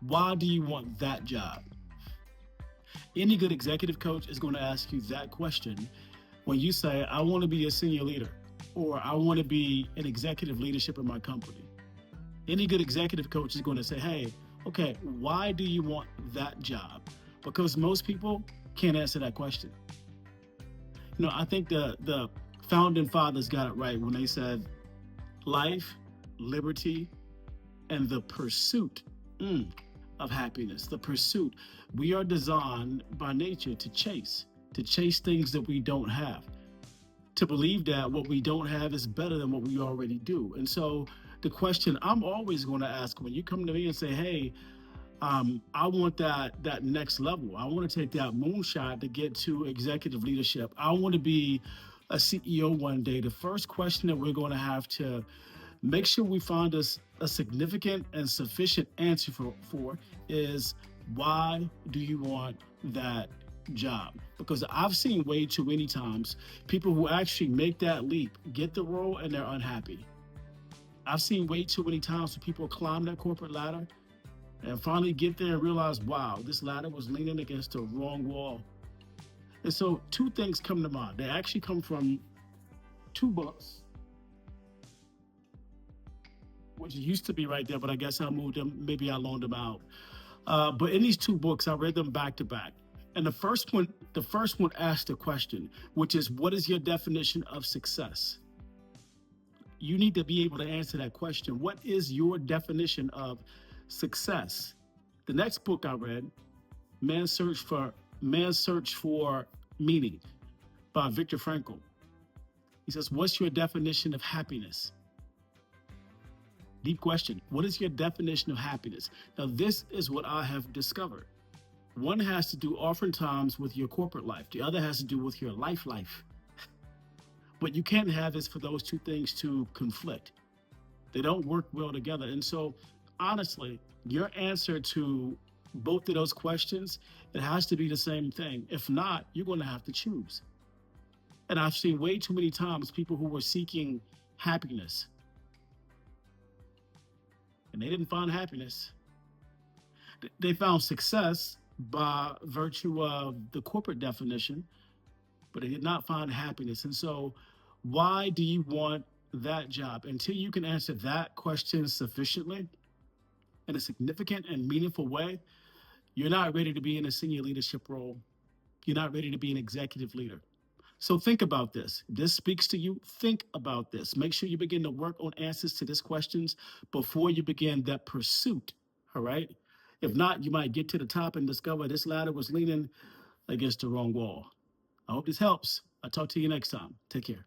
Why do you want that job? Any good executive coach is going to ask you that question when you say, I want to be a senior leader or I want to be an executive leadership in my company. Any good executive coach is going to say, hey, okay, why do you want that job? Because most people can't answer that question. I think the founding fathers got it right when they said life, liberty, and the pursuit of happiness. The pursuit. We are designed by nature to chase things that we don't have, to believe that what we don't have is better than what we already do. And so the question I'm always going to ask when you come to me and say, hey, I want that next level. I want to take that moonshot to get to executive leadership. I want to be a CEO one day. The first question that we're going to have to make sure we find us a significant and sufficient answer for is why do you want that job? Because I've seen way too many times people who actually make that leap get the role and they're unhappy. I've seen way too many times when people climb that corporate ladder and finally get there and realize, wow, this ladder was leaning against the wrong wall. And so two things come to mind. They actually come from two books, which used to be right there, but I guess I moved them. Maybe I loaned them out. But in these two books, I read them back to back. And the first one asked a question, which is, what is your definition of success? You need to be able to answer that question. What is your definition of success? The next book I read, Man's Search for Meaning by Viktor Frankl. He says, what's your definition of happiness? Deep question. What is your definition of happiness? Now, this is what I have discovered. One has to do oftentimes with your corporate life. The other has to do with your life. What you can't have is for those two things to conflict. They don't work well together. And so, honestly, your answer to both of those questions, it has to be the same thing. If not, you're going to have to choose. And I've seen way too many times people who were seeking happiness and they didn't find happiness. They found success by virtue of the corporate definition, but they did not find happiness. And so, why do you want that job? Until you can answer that question sufficiently in a significant and meaningful way, you're not ready to be in a senior leadership role. You're not ready to be an executive leader. So think about this. This speaks to you. Think about this. Make sure you begin to work on answers to these questions before you begin that pursuit. All right. If not, you might get to the top and discover this ladder was leaning against the wrong wall. I hope this helps. I'll talk to you next time. Take care.